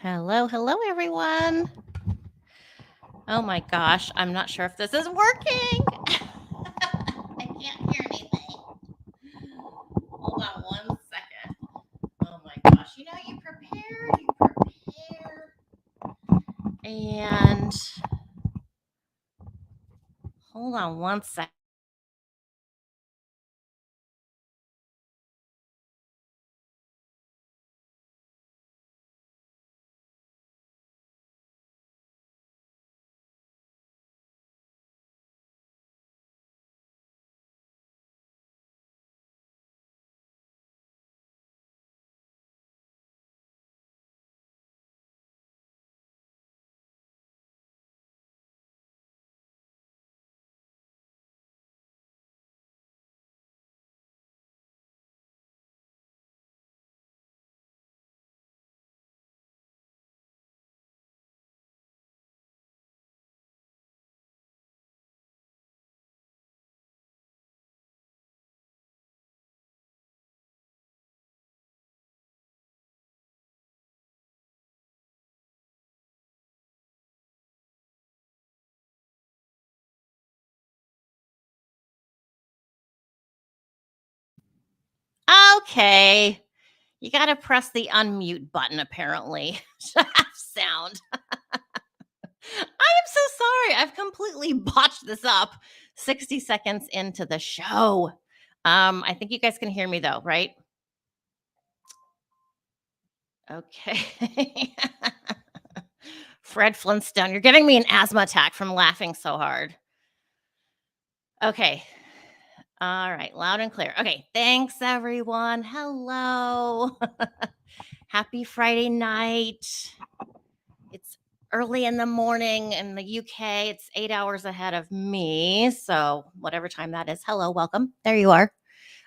Hello, hello, everyone. Oh my gosh, I'm not sure if this is working. I can't hear anything. Hold on one second. Oh my gosh, you prepare. And hold on one second. Okay. You got to press the unmute button, apparently, to have sound. I am so sorry. I've completely botched this up 60 seconds into the show. I think you guys can hear me though, right? Okay. Fred Flintstone, you're giving me an asthma attack from laughing so hard. Okay. All right. Loud and clear. Okay. Thanks, everyone. Hello. Happy Friday night. It's early in the morning in the UK. It's 8 hours ahead of me. So, whatever time that is. Hello. Welcome. There you are.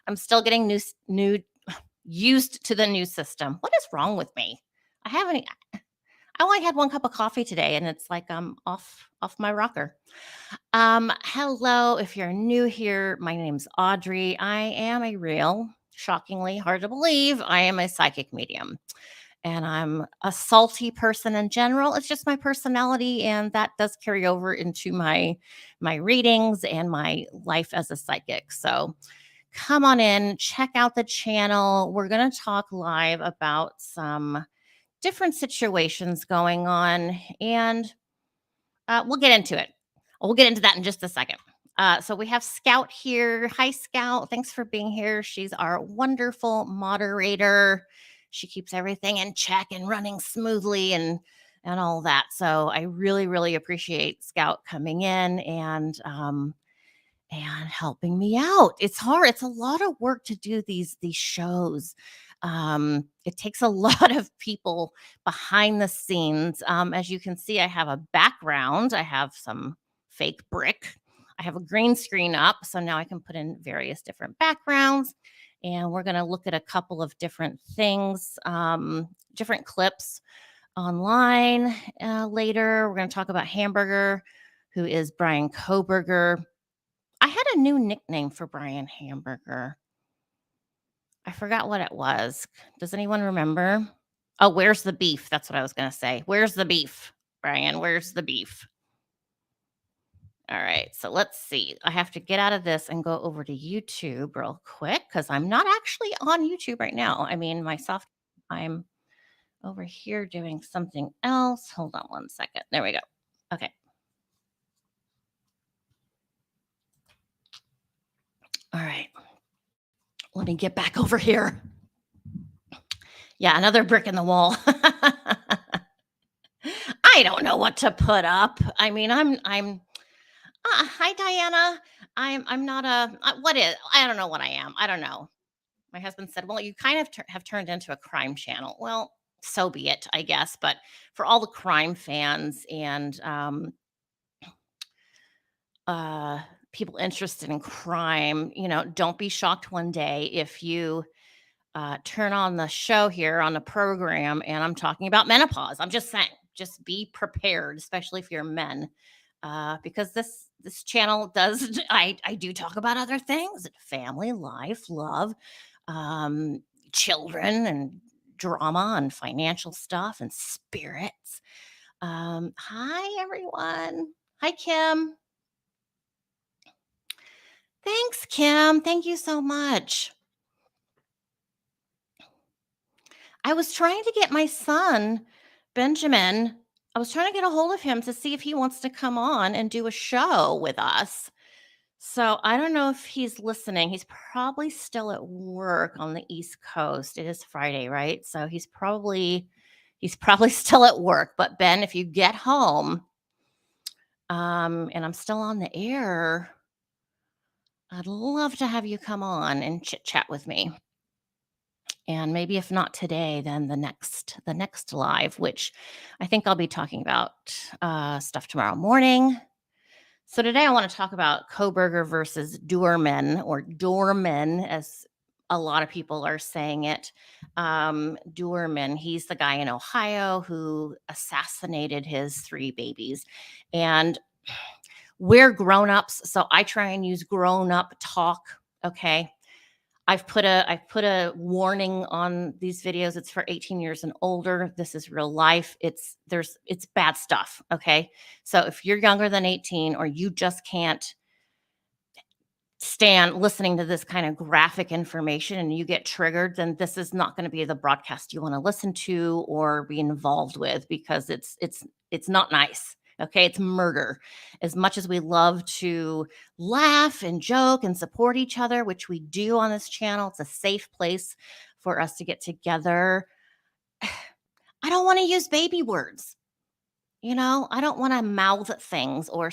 I'm still getting used to the new system. What is wrong with me? I only had one cup of coffee today and it's like I'm off my rocker. Hello, if you're new here, my name's Audrey. I am a real, shockingly hard to believe, I am a psychic medium. And I'm a salty person in general. It's just my personality and that does carry over into my readings and my life as a psychic. So, come on in, check out the channel. We're going to talk live about some different situations going on, and we'll get into it. We'll get into that in just a second. So we have Scout here. Hi, Scout. Thanks for being here. She's our wonderful moderator. She keeps everything in check and running smoothly and all that. So I really, really appreciate Scout coming in and helping me out. It's hard. It's a lot of work to do these shows. It takes a lot of people behind the scenes. As you can see, I have a background. I have some fake brick. I have a green screen up, so now I can put in various different backgrounds. And we're going to look at a couple of different things, different clips online later. We're going to talk about Hamburger, who is Brian KOHBERGER. I had a new nickname for Brian Hamburger. I forgot what it was. Does anyone remember? Oh, where's the beef? That's what I was going to say. Where's the beef, Brian? Where's the beef? All right. So let's see. I have to get out of this and go over to YouTube real quick because I'm not actually on YouTube right now. I mean, I'm over here doing something else. Hold on one second. There we go. Okay. All right. Let me get back over here. Yeah, another brick in the wall. I don't know what to put up. I mean, I'm hi Diana. I'm not what is I don't know what I am. I don't know. My husband said, "Well, you kind of have turned into a crime channel." Well, so be it, I guess, but for all the crime fans and people interested in crime, don't be shocked one day if you turn on the show here on the program and I'm talking about menopause. I'm just saying, just be prepared, especially if you're men, because this channel does. I do talk about other things: family, life, love, children, and drama and financial stuff and spirits. Hi, everyone. Hi, Kim. Thanks, Kim. Thank you so much. I was trying to get my son, Benjamin, I was trying to get a hold of him to see if he wants to come on and do a show with us. So I don't know if he's listening. He's probably still at work on the East Coast. It is Friday, right? So he's probably still at work. But Ben, if you get home, and I'm still on the air, I'd love to have you come on and chit chat with me. And maybe if not today, then the next live, which I think I'll be talking about stuff tomorrow morning. So today I want to talk about Kohberger versus Doerman, or Doorman, as a lot of people are saying it. Doerman, he's the guy in Ohio who assassinated his 3 babies. And we're grown-ups, so I try and use grown-up talk, okay? I've put a warning on these videos. It's for 18 years and older. This is real life. It's bad stuff, okay? So if you're younger than 18 or you just can't stand listening to this kind of graphic information and you get triggered, then this is not going to be the broadcast you want to listen to or be involved with, because it's not nice. Okay, it's murder. As much as we love to laugh and joke and support each other, which we do on this channel, it's a safe place for us to get together. I don't want to use baby words. I don't want to mouth things, or,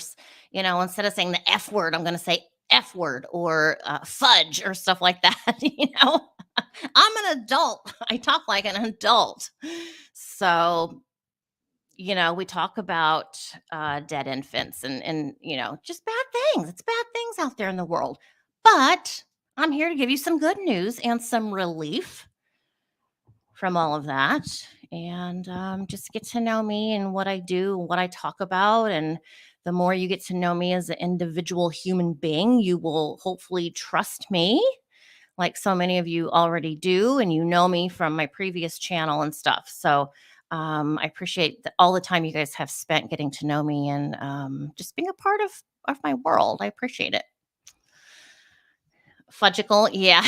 instead of saying the F word, I'm going to say F word or fudge or stuff like that. I'm an adult. I talk like an adult. So, we talk about dead infants and just bad things. It's bad things out there in the world. But I'm here to give you some good news and some relief from all of that, and just get to know me and what I do, what I talk about. And the more you get to know me as an individual human being, you will hopefully trust me, like so many of you already do, and you know me from my previous channel and stuff. So I appreciate all the time you guys have spent getting to know me and just being a part of my world. I appreciate it. Fudgicle, yeah.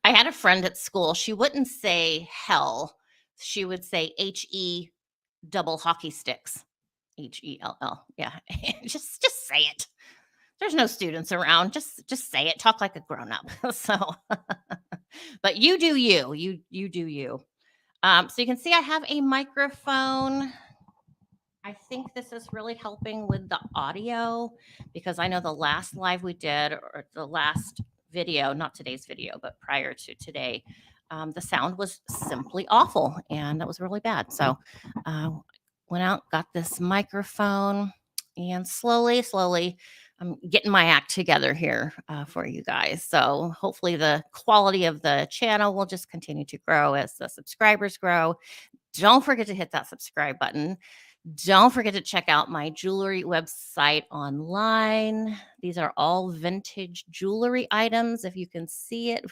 I had a friend at school. She wouldn't say hell. She would say HE double hockey sticks. HELL. Yeah. just say it. There's no students around. Just say it. Talk like a grown up. So but you do you. You do you. So you can see I have a microphone. I think this is really helping with the audio, because I know the last live we did, or the last video, not today's video, but prior to today, the sound was simply awful and that was really bad. So went out, got this microphone, and slowly, I'm getting my act together here for you guys. So hopefully the quality of the channel will just continue to grow as the subscribers grow. Don't forget to hit that subscribe button. Don't forget to check out my jewelry website online. These are all vintage jewelry items, if you can see it.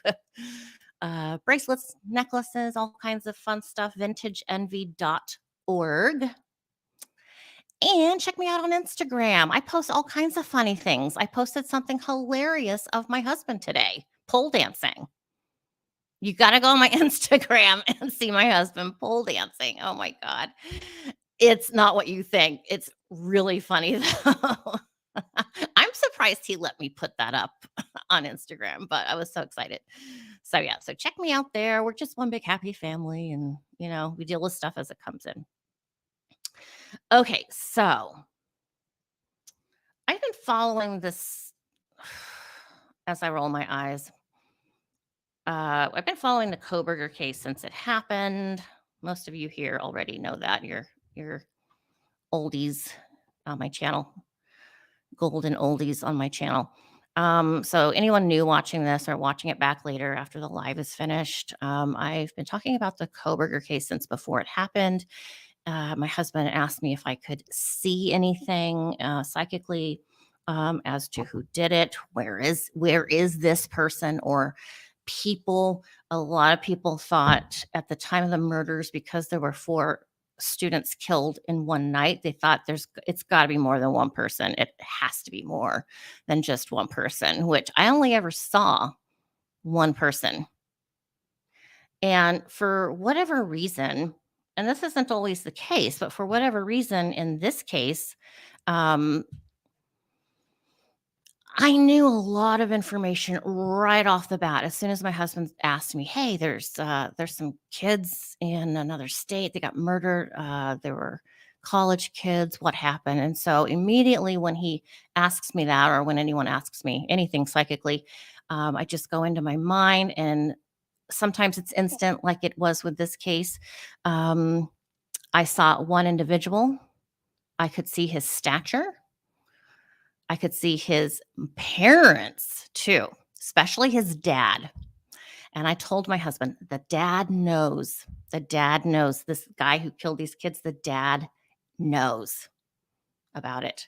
Bracelets, necklaces, all kinds of fun stuff. VintageEnvy.org. And check me out on Instagram. I post all kinds of funny things. I posted something hilarious of my husband today, pole dancing. You got to go on my Instagram and see my husband pole dancing. Oh my God. It's not what you think. It's really funny though. I'm surprised he let me put that up on Instagram, but I was so excited. So yeah, so check me out there. We're just one big happy family, and we deal with stuff as it comes in. Okay, so I've been following this as I roll my eyes. I've been following the KOHBERGER case since it happened. Most of you here already know that. You're oldies on my channel, golden oldies on my channel. So anyone new watching this or watching it back later after the live is finished, I've been talking about the KOHBERGER case since before it happened. My husband asked me if I could see anything psychically as to who did it, where is this person, or a lot of people thought at the time of the murders, because there were 4 students killed in one night, they thought it's gotta be more than one person. It has to be more than just one person, which I only ever saw one person. And for whatever reason, and this isn't always the case, but for whatever reason in this case, um, I knew a lot of information right off the bat. As soon as my husband asked me, "Hey, there's some kids in another state. They got murdered. They were college kids. What happened?" And so immediately when he asks me that, or when anyone asks me anything psychically, I just go into my mind, and sometimes it's instant, like it was with this case. Um, I saw one individual. I could see his stature. I could see his parents too, especially his dad. And I told my husband, the dad knows. The dad knows this guy who killed these kids. The dad knows about it.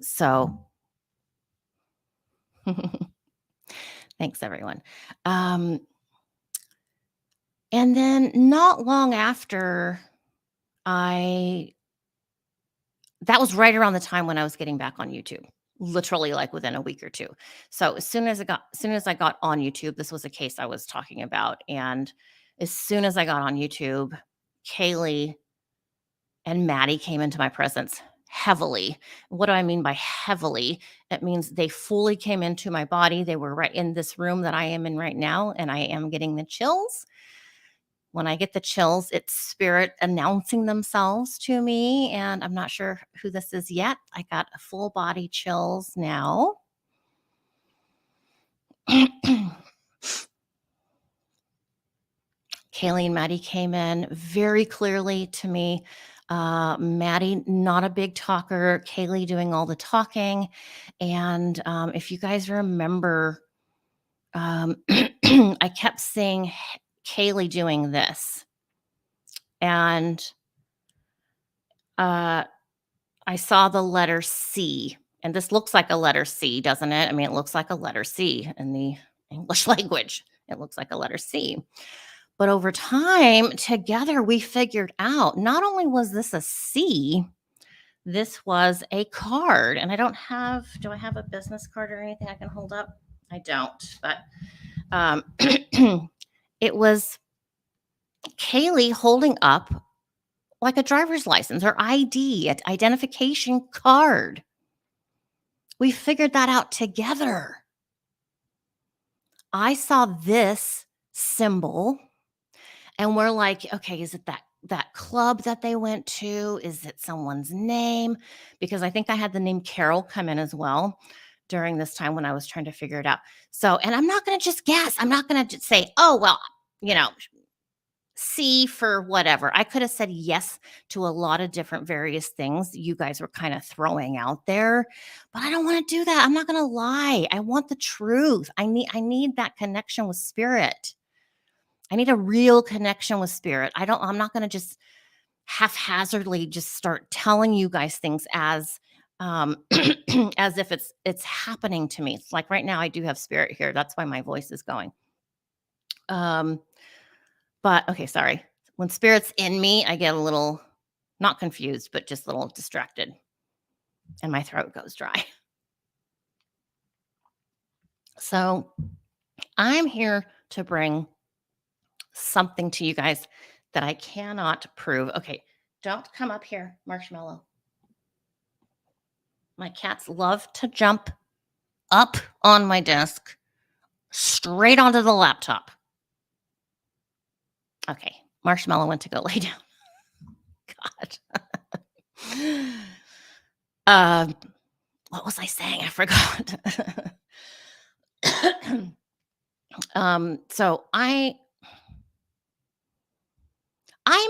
So thanks, everyone. Um, and then not long after, I that was right around the time when I was getting back on YouTube, literally like within a week or 2. So as soon as I got on YouTube, this was a case I was talking about, and as soon as I got on YouTube, Kaylee and Maddie came into my presence heavily. What do I mean by heavily? It means they fully came into my body. They were right in this room that I am in right now, and I am getting the chills. When I get the chills, it's spirit announcing themselves to me, and I'm not sure who this is yet. I got full body chills now. Kaylee and Maddie came in very clearly to me. Maddie, not a big talker, Kaylee doing all the talking. And if you guys remember, I kept seeing Kaylee doing this. And I saw the letter C, and this looks like a letter C, doesn't it? I mean, it looks like a letter C in the English language. It looks like a letter C. But over time, together, we figured out not only was this a C, this was a card. And do I have a business card or anything I can hold up? I don't, but um, it was Kaylee holding up like a driver's license or ID, an identification card. We figured that out together. I saw this symbol and we're like, okay, is it that club that they went to? Is it someone's name? Because I think I had the name Carol come in as well during this time when I was trying to figure it out. So, and I'm not going to just guess. I'm not going to just say, oh, well, you know, C for whatever. I could have said yes to a lot of different various things you guys were kind of throwing out there, but I don't want to do that. I'm not going to lie. I want the truth. I need that connection with spirit. I need a real connection with spirit. I'm not going to just haphazardly just start telling you guys things as as if it's happening to me. It's like right now I do have spirit here. That's why my voice is going. But okay, sorry. When spirit's in me, I get a little not confused, but just a little distracted. And my throat goes dry. So I'm here to bring something to you guys that I cannot prove. Okay, don't come up here, Marshmallow. My cats love to jump up on my desk, straight onto the laptop. Okay, Marshmallow went to go lay down. God. What was I saying? I forgot. So I'm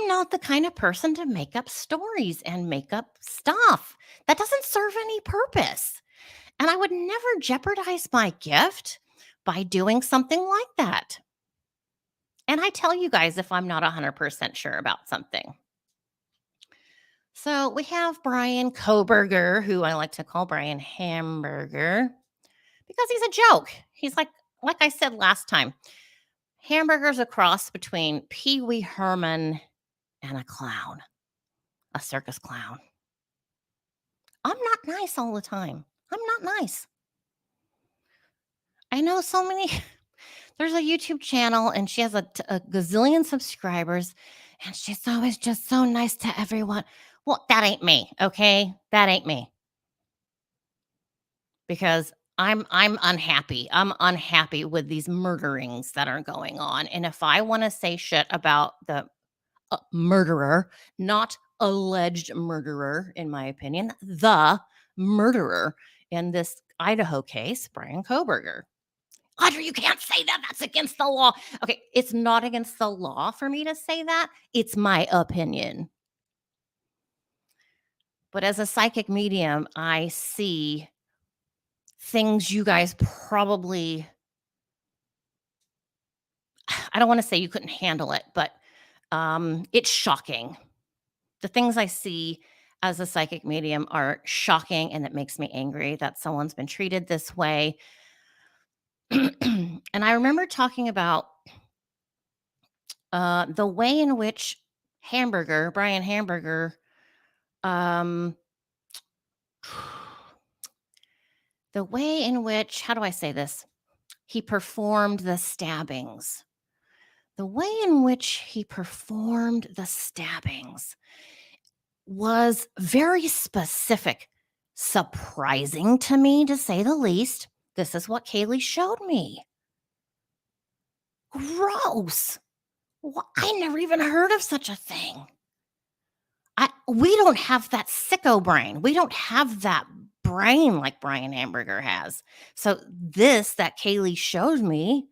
not the kind of person to make up stories and make up stuff. That doesn't serve any purpose. And I would never jeopardize my gift by doing something like that. And I tell you guys if I'm not 100% sure about something. So we have Brian KOHBERGER, who I like to call Brian Hamburger, because he's a joke. He's like Like I said last time, hamburger's a cross between Pee Wee Herman and a clown, a circus clown. I'm not nice all the time. I'm not nice. I know so many. There's a YouTube channel and she has a gazillion subscribers and she's always just so nice to everyone. Well, that ain't me, okay? That ain't me because I'm unhappy. I'm unhappy with these murderings that are going on. And if I want to say shit about the murderer, not alleged murderer, in my opinion, the murderer in this Idaho case, Brian Koberger. Audrey, you can't say that. That's against the law. Okay, it's not against the law for me to say that. It's my opinion. But as a psychic medium, I see things you guys probably, I don't want to say you couldn't handle it, but it's shocking. The things I see as a psychic medium are shocking and it makes me angry that someone's been treated this way. And I remember talking about the way in which Brian Hamburger, um, the way in which, how do I say this? He performed the stabbings. The way in which he performed the stabbings was very specific, surprising to me, to say the least. This is what Kaylee showed me. Gross. I never even heard of such a thing. We don't have that sicko brain. We don't have that brain like Brian Hamburger has. So this that Kaylee showed me,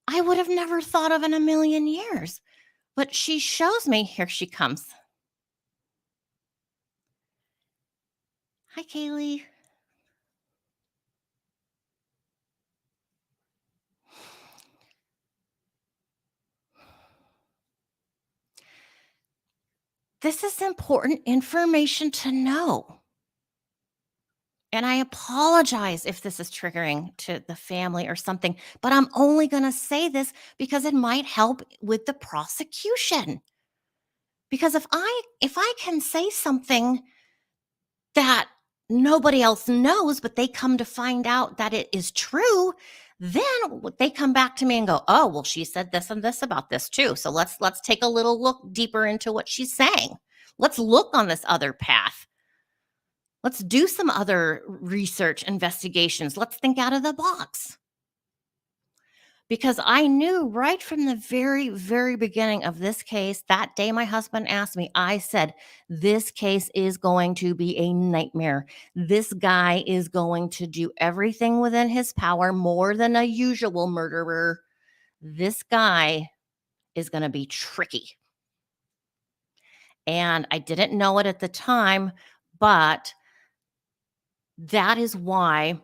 I would have never thought of in a million years. But she shows me, here she comes. Hi, Kaylee. This is important information to know. And I apologize if this is triggering to the family or something, but I'm only going to say this because it might help with the prosecution. Because if I can say something that nobody else knows, but they come to find out that it is true, then they come back to me and go, "Oh, well, she said this and this about this too. So let's take a little look deeper into what she's saying. Let's look on this other path. Let's do some other research investigations. Let's think out of the box." Because I knew right from the very, very beginning of this case, that day my husband asked me, I said, this case is going to be a nightmare. This guy is going to do everything within his power, more than a usual murderer. This guy is going to be tricky. And I didn't know it at the time, but that is why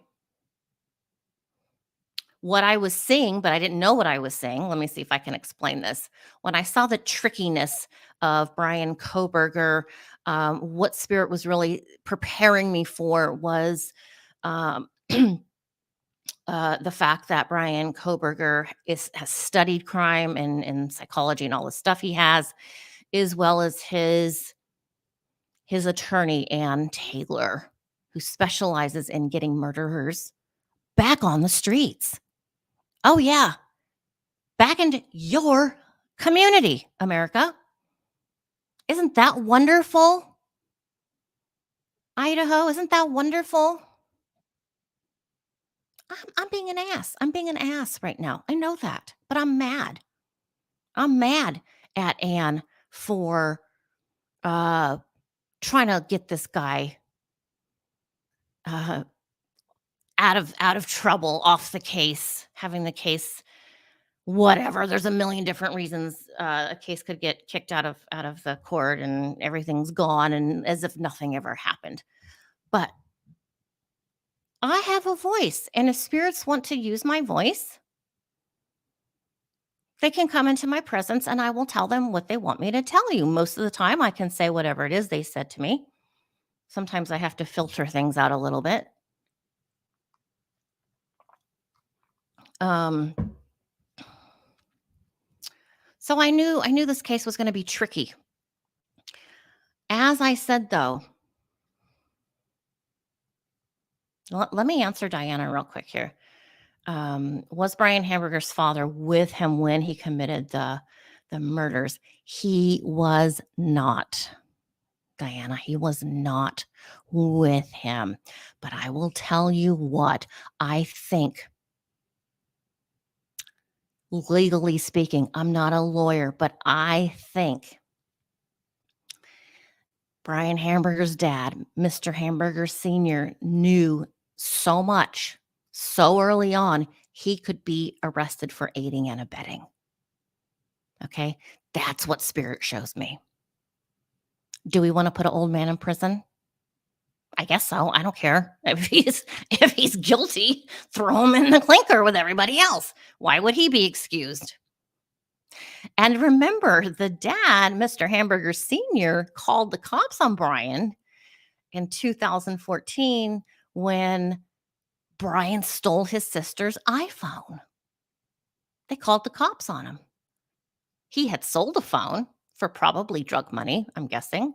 what I was seeing, but I didn't know what I was seeing. Let me see if I can explain this. When I saw the trickiness of Brian Koberger, what spirit was really preparing me for was um, the fact that Brian Koberger has studied crime and psychology and all the stuff he has, as well as his attorney, Ann Taylor, who specializes in getting murderers back on the streets. Oh, yeah. Back into your community, America. Isn't that wonderful? Idaho, isn't that wonderful? I'm being an ass. I'm being an ass right now. I know that, but I'm mad. I'm mad at Anne for uh, trying to get this guy uh, out of trouble, off the case, having the case. Whatever. There's a million different reasons a case could get kicked out of the court and everything's gone and as if nothing ever happened. But I have a voice, and if spirits want to use my voice, they can come into my presence and I will tell them what they want me to tell you. Most of the time, I can say whatever it is they said to me. Sometimes I have to filter things out a little bit. Um, so I knew this case was going to be tricky. As I said, though, let me answer Diana real quick here. Was Brian Hamburger's father with him when he committed the murders? He was not. Diana, he was not with him. But I will tell you what, I think, legally speaking, I'm not a lawyer, but I think Brian Hamburger's dad, Mr. Hamburger Sr., knew so much so early on he could be arrested for aiding and abetting. Okay, that's what spirit shows me. Do we want to put an old man in prison? I guess so. I don't care. If he's guilty, throw him in the clinker with everybody else. Why would he be excused? And remember, the dad, Mr. Hamburger Sr., called the cops on Brian in 2014 when Brian stole his sister's iPhone. They called the cops on him. He had sold a phone for probably drug money, I'm guessing.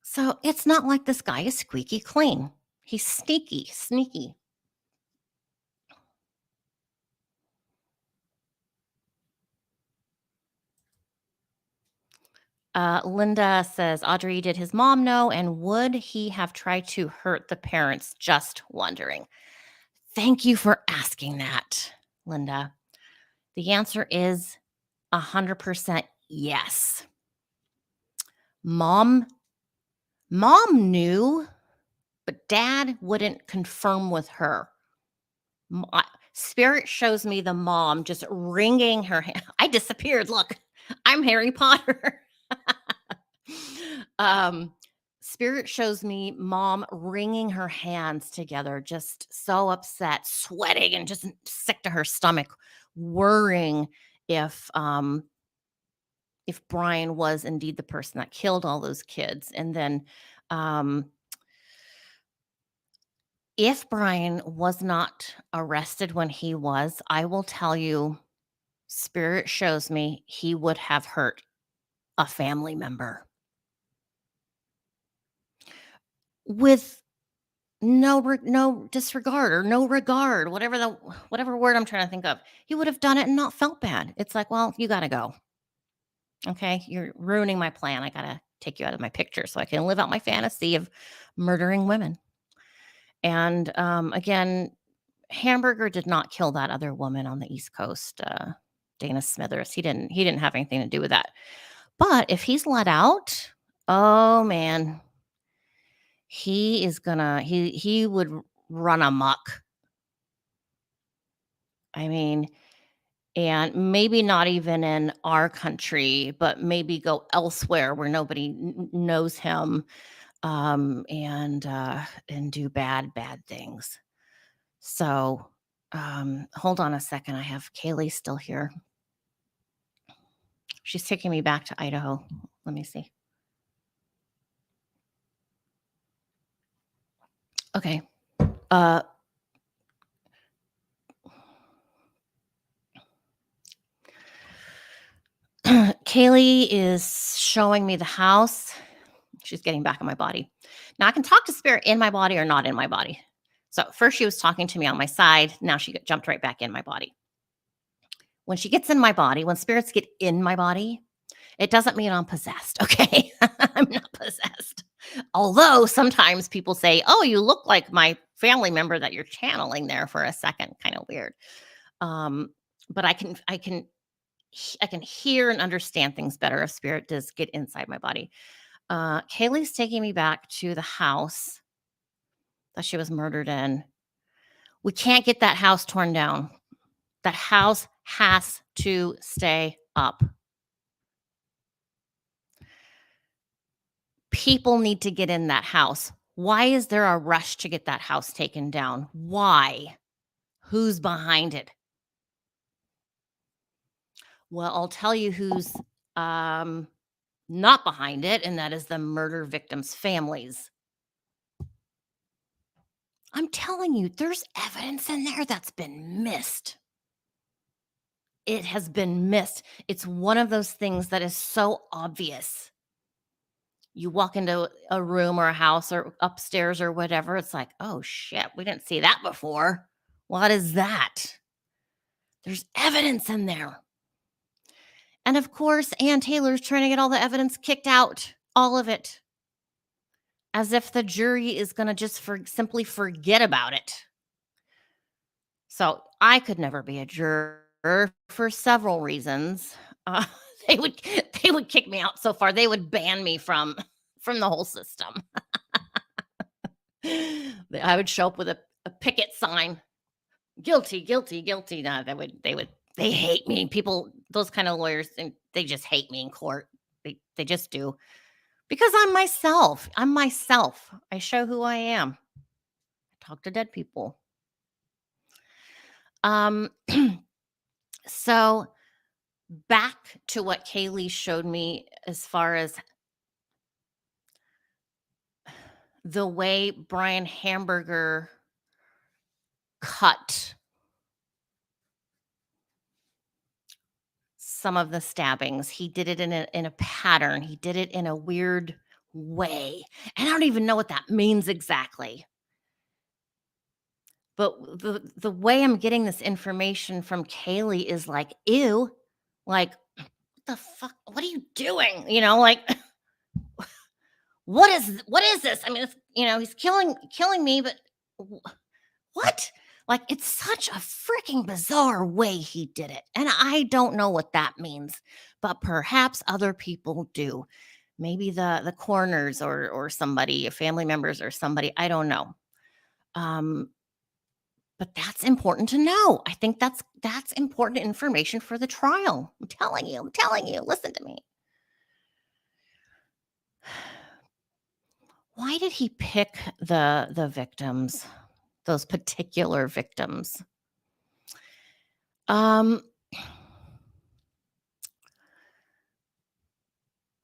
So it's not like this guy is squeaky clean. He's sneaky. Linda says, Audrey, did his mom know? And would he have tried to hurt the parents? Just wondering. Thank you for asking that, Linda. The answer is 100% yes. Mom knew, but dad wouldn't confirm with her. Spirit shows me the mom just wringing her hand. I disappeared. Look, I'm Harry Potter. Spirit shows me mom wringing her hands together, just so upset, sweating, and just sick to her stomach, worrying if Brian was indeed the person that killed all those kids. And then if Brian was not arrested when he was, I will tell you, Spirit shows me he would have hurt a family member with no disregard or no regard, whatever word I'm trying to think of. He would have done it and not felt bad. It's like, well, you got to go. Okay, you're ruining my plan. I got to take you out of my picture so I can live out my fantasy of murdering women. And again, Hamburger did not kill that other woman on the East Coast, Dana Smithers. He didn't have anything to do with that. But if he's let out, oh man, he would run amok. I mean, and maybe not even in our country, but maybe go elsewhere where nobody knows him, and do bad things. So, hold on a second. I have Kaylee still here. She's taking me back to Idaho. Let me see. Okay. Kaylee is showing me the house. She's getting back in my body. Now I can talk to spirit in my body or not in my body. So first she was talking to me on my side. Now she jumped right back in my body. When she gets in my body, when spirits get in my body, it doesn't mean I'm possessed, okay? I'm not possessed. Although sometimes people say, oh, you look like my family member that you're channeling there for a second. Kind of weird. But I can hear and understand things better if spirit does get inside my body. Kaylee's taking me back to the house that she was murdered in. We can't get that house torn down. That house has to stay up. People need to get in that house. Why is there a rush to get that house taken down? Why? Who's behind it? Well, I'll tell you who's not behind it, and that is the murder victims' families. I'm telling you, there's evidence in there that's been missed. It has been missed. It's one of those things that is so obvious. You walk into a room or a house or upstairs or whatever, it's like, "Oh, shit, we didn't see that before. What is that?" There's evidence in there. And of course, Ann Taylor's trying to get all the evidence kicked out, all of it, as if the jury is gonna just simply forget about it. So, I could never be a juror for several reasons. Uh, they would they would kick me out so far, they would ban me from the whole system. I would show up with a picket sign, "Guilty, guilty, guilty." No, they hate me. People, those kind of lawyers, they just hate me in court. They just do. Because I'm myself. I'm myself. I show who I am. I talk to dead people. Um, so back to what Kaylee showed me as far as the way Brian Hamburger cut some of the stabbings. He did it in a pattern. He did it in a weird way. And I don't even know what that means exactly. But the way I'm getting this information from Kaylee is like, ew, like, what the fuck? What are you doing? Like, what is this? I mean, he's killing me, but what? Like, it's such a freaking bizarre way he did it. And I don't know what that means, but perhaps other people do. Maybe the coroners or somebody, family members or somebody, I don't know. Um, but that's important to know. I think that's important information for the trial. I'm telling you, listen to me. Why did he pick the victims, those particular victims? Um,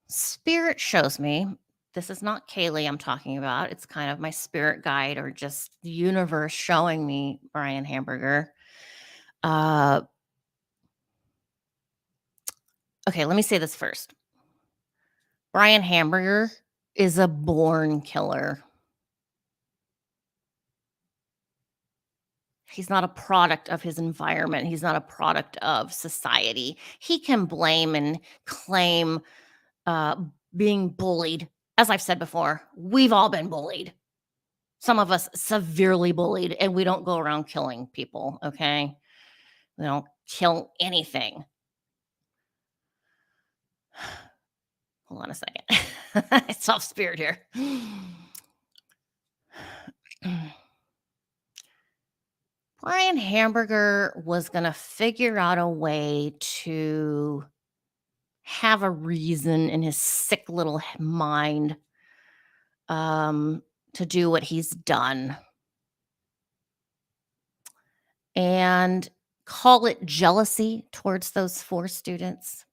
Spirit shows me, this is not Kaylee I'm talking about. It's kind of my spirit guide or just the universe showing me Brian Hamburger. Uh, okay, let me say this first. Brian Hamburger is a born killer. He's not a product of his environment. He's not a product of society. He can blame and claim uh, being bullied. As I've said before, we've all been bullied. Some of us severely bullied, and we don't go around killing people, okay? We don't kill anything. Hold on a second. I saw spirit here. Brian Hamburger was going to figure out a way to have a reason in his sick little mind to do what he's done and call it jealousy towards those 4 students.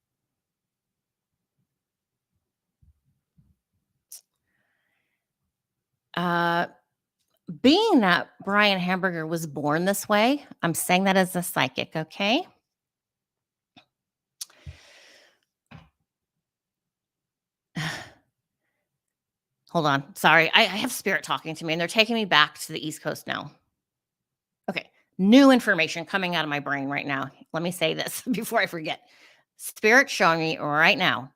Uh, Being that Brian Hamburger was born this way, I'm saying that as a psychic, okay? Hold on. Sorry. I have spirit talking to me and they're taking me back to the East Coast now. Okay. New information coming out of my brain right now. Let me say this before I forget. Spirit showing me right now.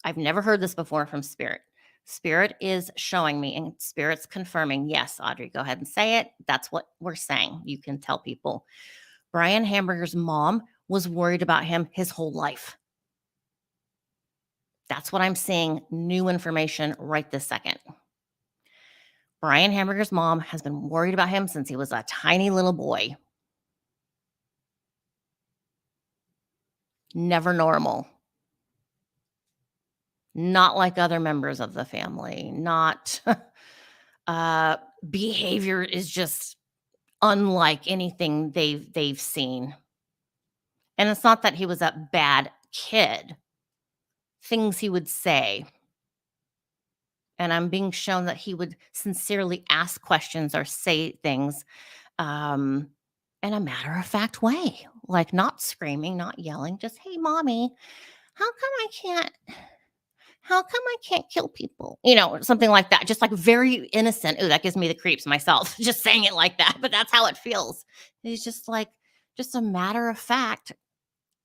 I've never heard this before from Spirit. Spirit is showing me and Spirit's confirming. Yes, Audrey, go ahead and say it. That's what we're saying. You can tell people. Brian Hamburger's mom was worried about him his whole life. That's what I'm seeing. New information right this second. Brian Hamburger's mom has been worried about him since he was a tiny little boy. Never normal. Not like other members of the family. Not behavior is just unlike anything they've seen. And it's not that he was a bad kid. Things he would say. and I'm being shown that he would sincerely ask questions or say things, um, in a matter of fact way, like not screaming, not yelling, just, "Hey, mommy, how come I can't how come I can't kill people?" Or something like that. Just like very innocent. Ooh, that gives me the creeps myself, just saying it like that, but that's how it feels. He's just like, just a matter of fact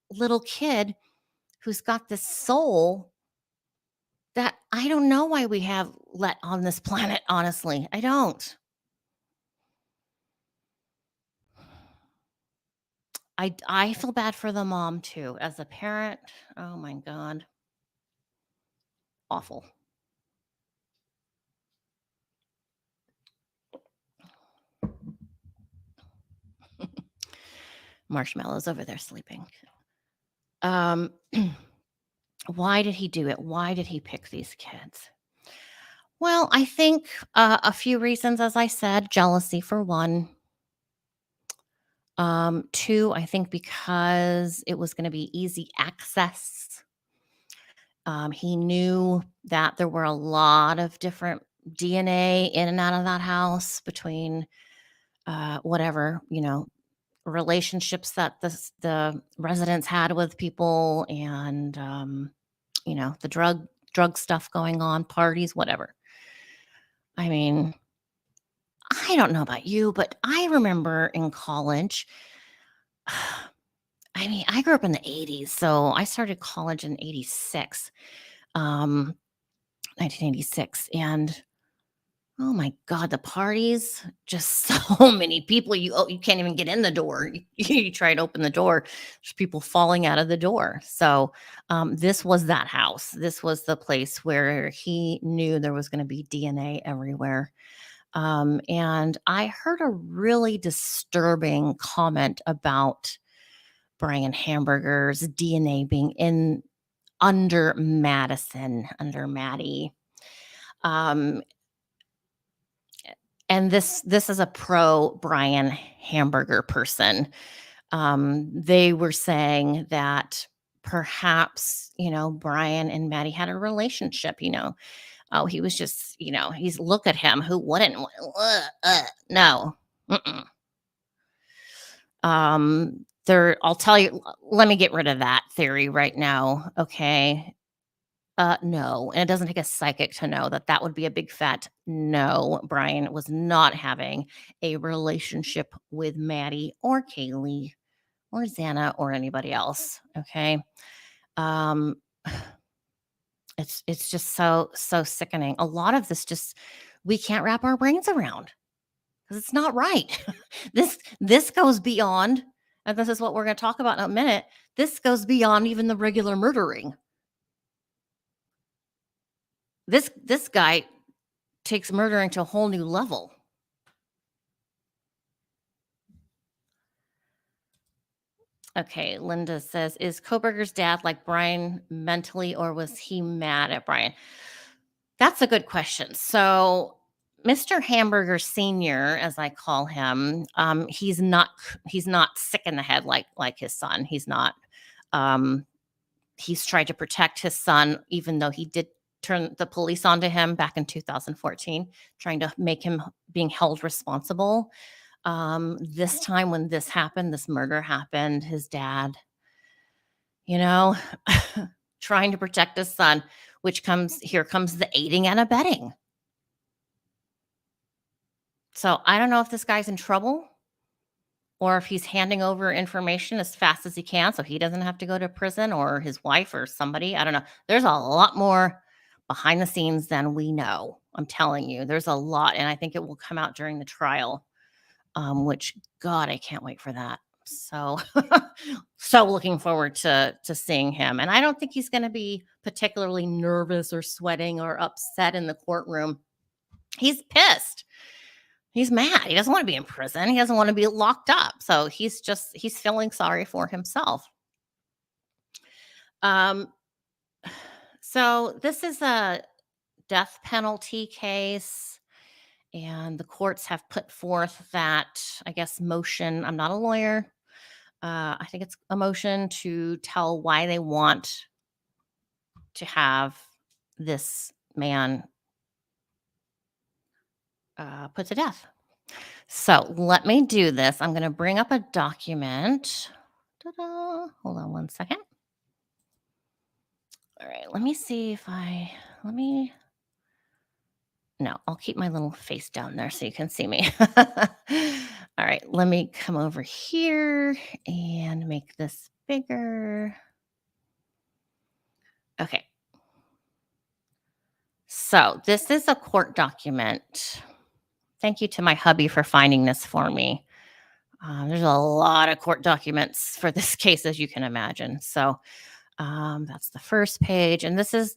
little kid who's got this soul that I don't know why we have let on this planet, honestly. I don't. I feel bad for the mom too. As a parent, oh my god, awful. Marshmallow's over there sleeping. Um, why did he do it? Why did he pick these kids? Well, I think a few reasons, as I said, jealousy for one. Two, I think because it was going to be easy access. He knew that there were a lot of different DNA in and out of that house between whatever, relationships that the residents had with people, and the drug stuff going on, parties, whatever. I mean, I don't know about you, but I remember in college. I mean, I grew up in the 80s, so I started college in 86, um, 1986. And oh my God, the parties, just so many people. You can't even get in the door. You try to open the door, there's people falling out of the door. So this was that house. This was the place where he knew there was going to be DNA everywhere. And I heard a really disturbing comment about Brian Hamburger's DNA being in under Maddie. Um, and this is a pro Brian Hamburger person. They were saying that perhaps, Brian and Maddie had a relationship. Oh, he was just, he's look at him. Who wouldn't? No. Mm-mm. There, I'll tell you, let me get rid of that theory right now. Okay. No, and it doesn't take a psychic to know that that would be a big fat no. Brian was not having a relationship with Maddie or Kaylee or Xana or anybody else. Okay. Um, it's just so sickening. A lot of this just we can't wrap our brains around because it's not right. This goes beyond, and this is what we're going to talk about in a minute. This goes beyond even the regular murdering. This guy takes murdering to a whole new level. Okay, Linda says, "Is Kohberger's dad like Brian mentally, or was he mad at Brian?" That's a good question. So, Mr. Hamburger Senior, as I call him, he's not sick in the head like his son. He's not. Um, he's tried to protect his son, even though he did turn the police onto him back in 2014, trying to make him being held responsible. This time when this murder happened, his dad, you know, trying to protect his son, which here comes the aiding and abetting. So I don't know if this guy's in trouble or if he's handing over information as fast as he can so he doesn't have to go to prison, or his wife or somebody. I don't know. There's a lot more behind the scenes than we know. I'm telling you, there's a lot. And I think it will come out during the trial, which, God, I can't wait for that. So, so looking forward to seeing him. And I don't think he's going to be particularly nervous or sweating or upset in the courtroom. He's pissed. He's mad. He doesn't want to be in prison. He doesn't want to be locked up. So he's feeling sorry for himself. Um, so this is a death penalty case, and the courts have put forth that, I guess, motion. I'm not a lawyer. I think it's a motion to tell why they want to have this man put to death. So let me do this. I'm going to bring up a document. Ta-da. Hold on one second. All right, let me see if let me, no, I'll keep my little face down there so you can see me. All right, let me come over here and make this bigger. Okay. So this is a court document. Thank you to my hubby for finding this for me. There's a lot of court documents for this case, as you can imagine. So that's the first page, and this is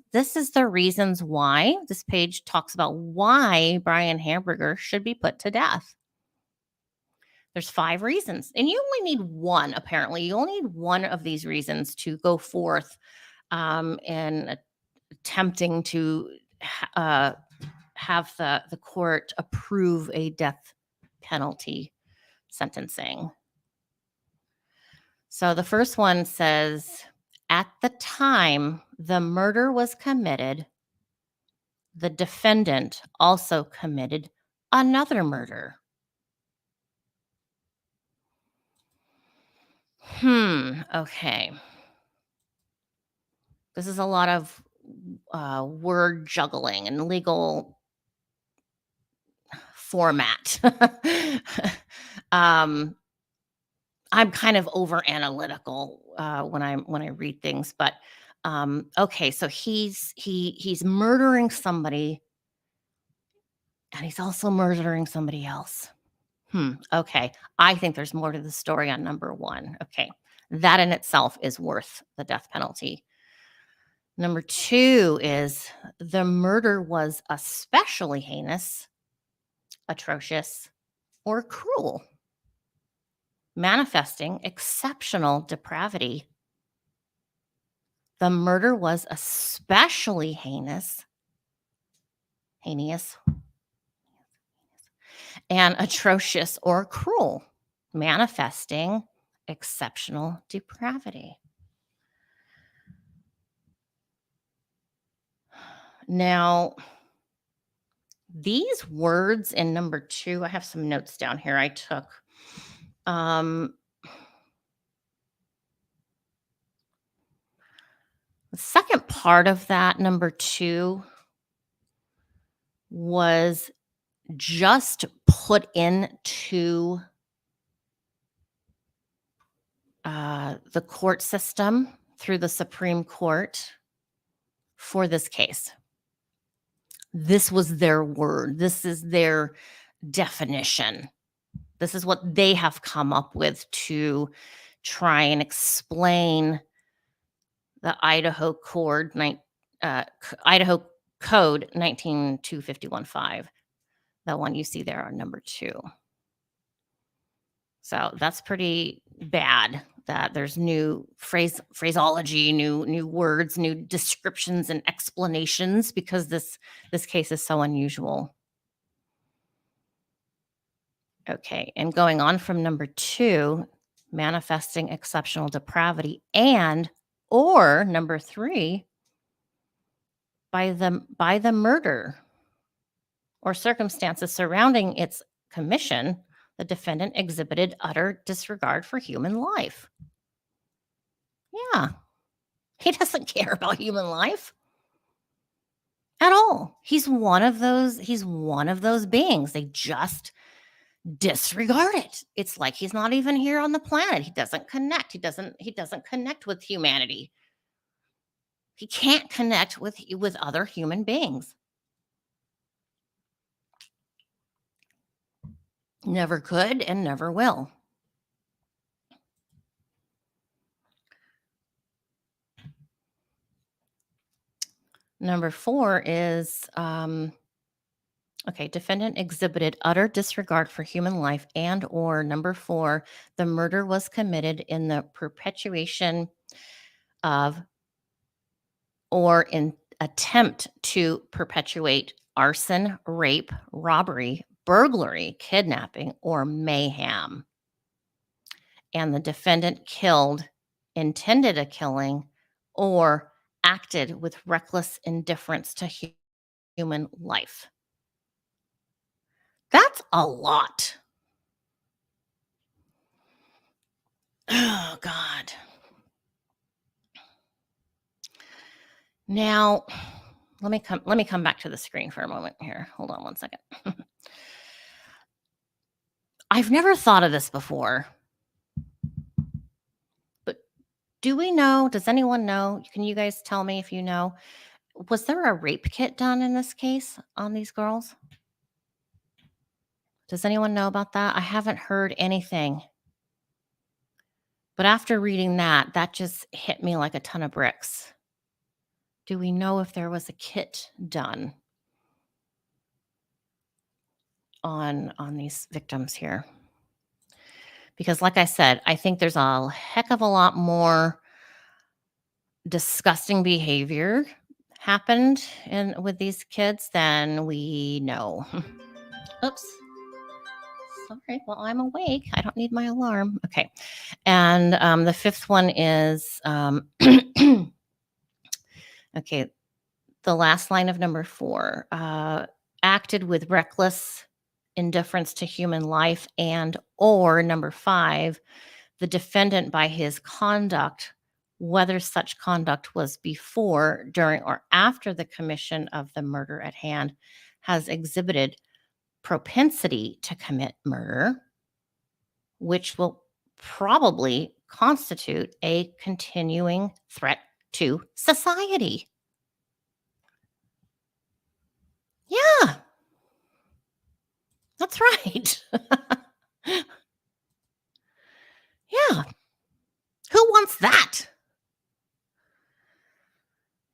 the reasons why. This page talks about why Brian Hamburger should be put to death. There's 5 reasons, and you only need one. Apparently, you only need one of these reasons to go forth in attempting to have the court approve a death penalty sentencing. So the first one says, at the time the murder was committed, the defendant also committed another murder. Okay. This is a lot of word juggling and legal format. I'm kind of over analytical when I read things, but okay, so he's murdering somebody, and he's also murdering somebody else. Okay, I think there's more to the story on number 1. Okay, that in itself is worth the death penalty. Number 2 is the murder was especially heinous, atrocious, or cruel, manifesting exceptional depravity. The murder was especially heinous, and atrocious or cruel, manifesting exceptional depravity. Now, these words in number 2, I have some notes down here I took. The second part of that, number 2, was just put into the court system through the Supreme Court for this case. This was their word. This is their definition. This is what they have come up with to try and explain the Idaho Code 19.251.5, the one you see there on number 2. So that's pretty bad that there's new phraseology, new words, new descriptions and explanations, because this case is so unusual. Okay, and going on from number 2, manifesting exceptional depravity, and or number 3, by the murder or circumstances surrounding its commission, the defendant exhibited utter disregard for human life. Yeah, he doesn't care about human life at all. He's one of those beings. They just disregard it. It's like he's not even here on the planet. He doesn't connect. He doesn't connect with humanity. He can't connect with other human beings. Never could and never will. Number 4 is defendant exhibited utter disregard for human life, and or number 4, the murder was committed in the perpetration of or in attempt to perpetuate arson, rape, robbery, burglary, kidnapping, or mayhem. And the defendant killed, intended a killing, or acted with reckless indifference to human life. That's a lot. Oh, God. Now, let me come back to the screen for a moment here. Hold on one second. I've never thought of this before, but does anyone know? Can you guys tell me if you know? Was there a rape kit done in this case on these girls? Does anyone know about that? I haven't heard anything. But after reading that, that just hit me like a ton of bricks. Do we know if there was a kit done on these victims here? Because like I said, I think there's a heck of a lot more disgusting behavior happened with these kids than we know. Oops. Sorry. Well, I'm awake. I don't need my alarm. Okay. And the fifth one is okay. The last line of number 4, acted with reckless indifference to human life, and or number 5, the defendant by his conduct, whether such conduct was before, during, or after the commission of the murder at hand, has exhibited propensity to commit murder, which will probably constitute a continuing threat to society. Yeah, that's right. Yeah. Who wants that?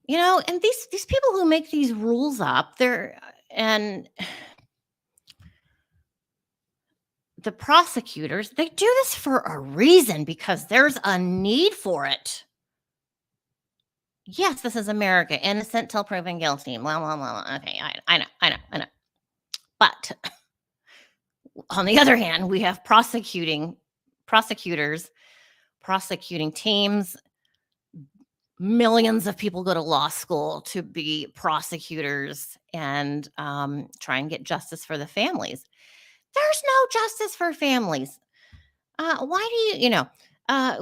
And these people who make these rules up, and the prosecutors, they do this for a reason because there's a need for it. Yes, this is America. Innocent till proven guilty. Blah, blah, blah, blah. Okay, I know. But on the other hand, we have prosecutors, prosecuting teams. Millions of people go to law school to be prosecutors and try and get justice for the families. There's no justice for families. Why do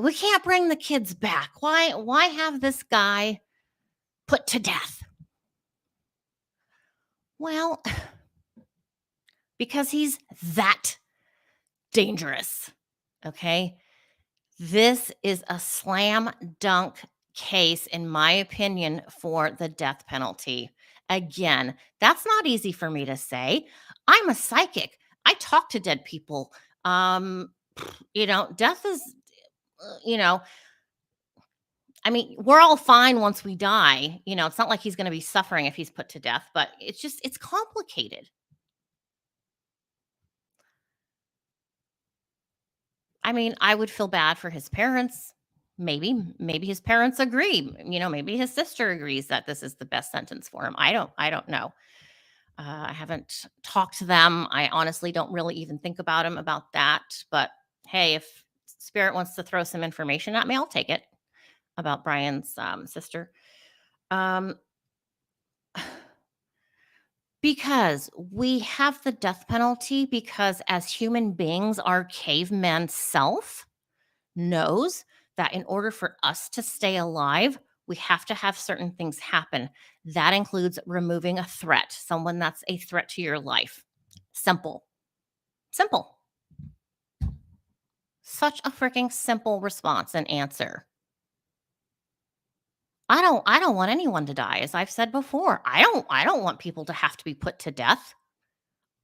we can't bring the kids back? Why have this guy put to death? Well, because he's that dangerous. Okay. This is a slam dunk case, in my opinion, for the death penalty. Again, that's not easy for me to say. I'm a psychic. I talk to dead people. Death is, you know, I mean, we're all fine once we die. It's not like he's going to be suffering if he's put to death, but it's complicated. I mean, I would feel bad for his parents. Maybe his parents agree. Maybe his sister agrees that this is the best sentence for him. I don't know. I haven't talked to them. I honestly don't really even think about him about that. But hey, if Spirit wants to throw some information at me, I'll take it about Brian's sister. Um, because we have the death penalty because as human beings, our caveman self knows that in order for us to stay alive, we have to have certain things happen. That includes removing a threat, someone that's a threat to your life. Simple. Simple. Such a freaking simple response and answer. I don't want anyone to die, as I've said before. I don't want people to have to be put to death.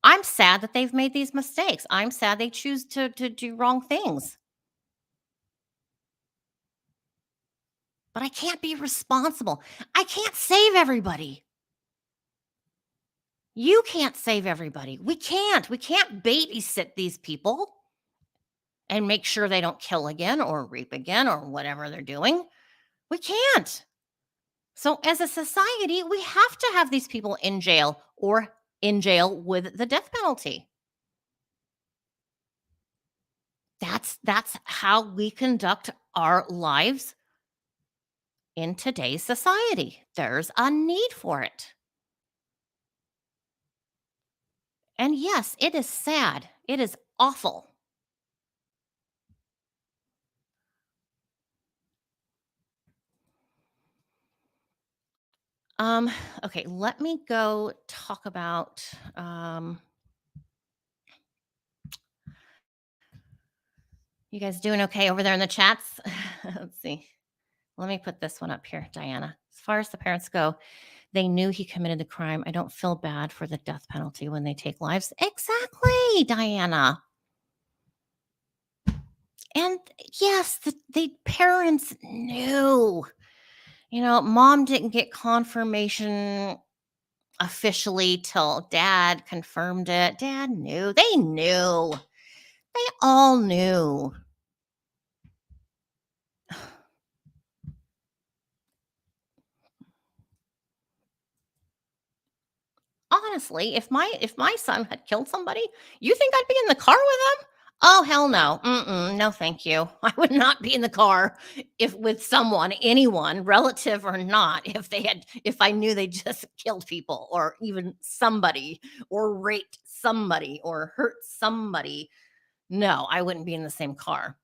I'm sad that they've made these mistakes. I'm sad they choose to do wrong things. But I can't be responsible. I can't save everybody. You can't save everybody. We can't. We can't babysit these people and make sure they don't kill again or rape again or whatever they're doing. We can't. So, as a society, we have to have these people in jail or in jail with the death penalty. That's how we conduct our lives in today's society. There's a need for it. And yes, it is sad. It is awful. Um, okay, let me go talk about you guys doing okay over there in the chats? Let's see. Let me put this one up here, Diana. As far as the parents go, they knew he committed the crime. I don't feel bad for the death penalty when they take lives. Exactly, Diana. And yes, the parents knew. Mom didn't get confirmation officially till dad confirmed it. Dad knew. They knew. They all knew. Honestly, if my son had killed somebody, you think I'd be in the car with him? Oh, hell no. Mm-mm, no, thank you. I would not be in the car if with someone, anyone, relative or not, if I knew they just killed people or even somebody or raped somebody or hurt somebody. No, I wouldn't be in the same car.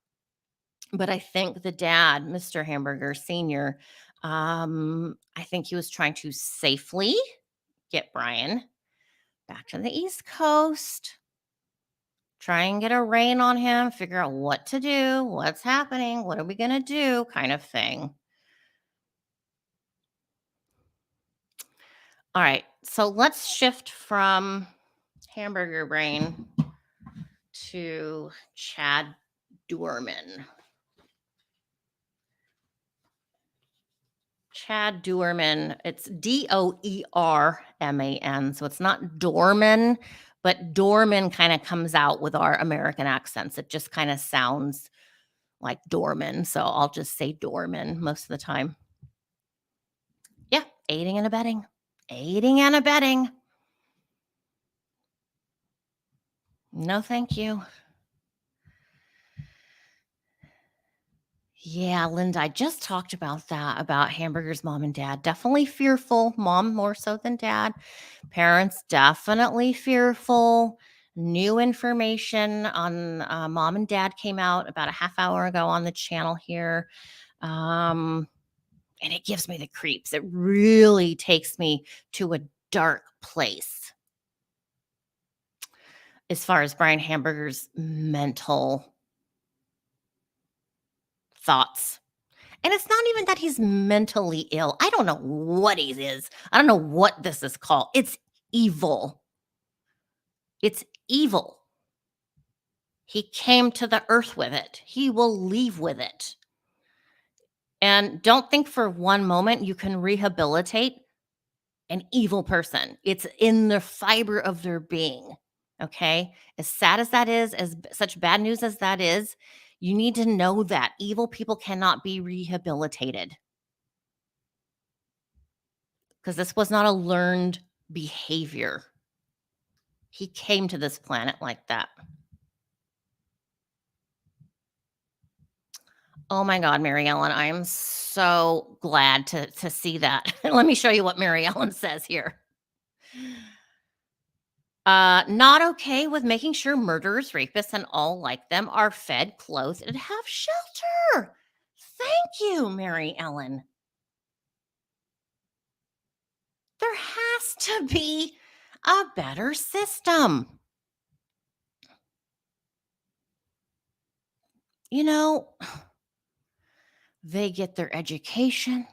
But I think the dad, Mr. Hamburger Sr., I think he was trying to safely get Brian back to the East Coast, try and get a rein on him, figure out what to do, what's happening, what are we going to do, kind of thing. All right. So let's shift from hamburger brain to Chad Doerman. Chad Doerman. It's Doerman. So it's not Doorman, but Doorman kind of comes out with our American accents. It just kind of sounds like doorman. So I'll just say doorman most of the time. Yeah, aiding and abetting. Aiding and abetting. No, thank you. Yeah, Linda, I just talked about that, about Hamburger's mom and dad. Definitely fearful. Mom more so than dad. Parents definitely fearful. New information on mom and dad came out about a half hour ago on the channel here. And it gives me the creeps. It really takes me to a dark place as far as Brian Hamburger's mental thoughts. And it's not even that he's mentally ill. I don't know what he is. I don't know what this is called. It's evil. It's evil. He came to the earth with it. He will leave with it. And don't think for one moment you can rehabilitate an evil person. It's in the fiber of their being. Okay. As sad as that is, as such bad news as that is, you need to know that evil people cannot be rehabilitated because this was not a learned behavior. He came to this planet like that. Oh my God, Mary Ellen, I am so glad to see that. Let me show you what Mary Ellen says here. Not okay with making sure murderers, rapists, and all like them are fed, clothed, and have shelter. Thank you, Mary Ellen. There has to be a better system. You know, they get their education,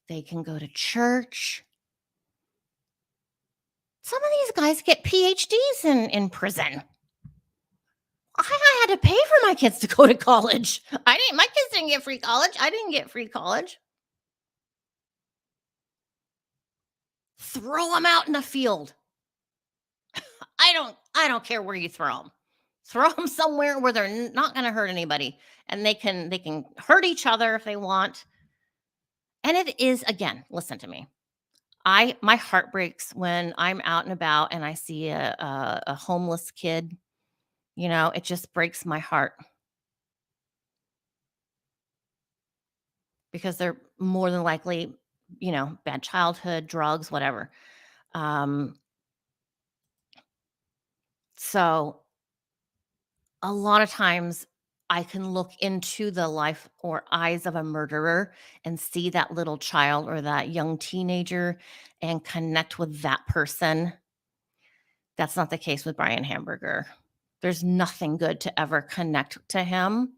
they can go to church. Some of these guys get PhDs in prison. I had to pay for my kids to go to college. My kids didn't get free college. I didn't get free college. Throw them out in the field. I don't care where you throw them. Throw them somewhere where they're not going to hurt anybody, and they can hurt each other if they want. And it is, again, listen to me. My heart breaks when I'm out and about and I see a homeless kid. It just breaks my heart because they're more than likely, bad childhood, drugs, whatever. Um, So a lot of times I can look into the life or eyes of a murderer and see that little child or that young teenager and connect with that person. That's not the case with Brian Hamburger. There's nothing good to ever connect to him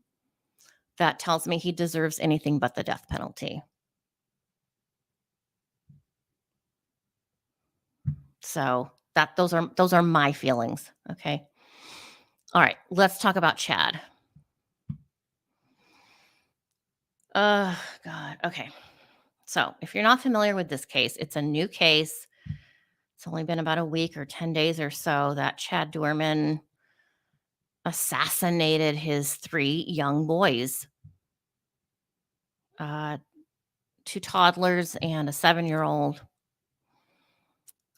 that tells me he deserves anything but the death penalty. So that those are my feelings. Okay. All right. Let's talk about Chad. God. Okay. So if you're not familiar with this case, it's a new case. It's only been about a week or 10 days or so that Chad Doerman assassinated his 3 young boys, uh, 2 toddlers and a 7-year-old.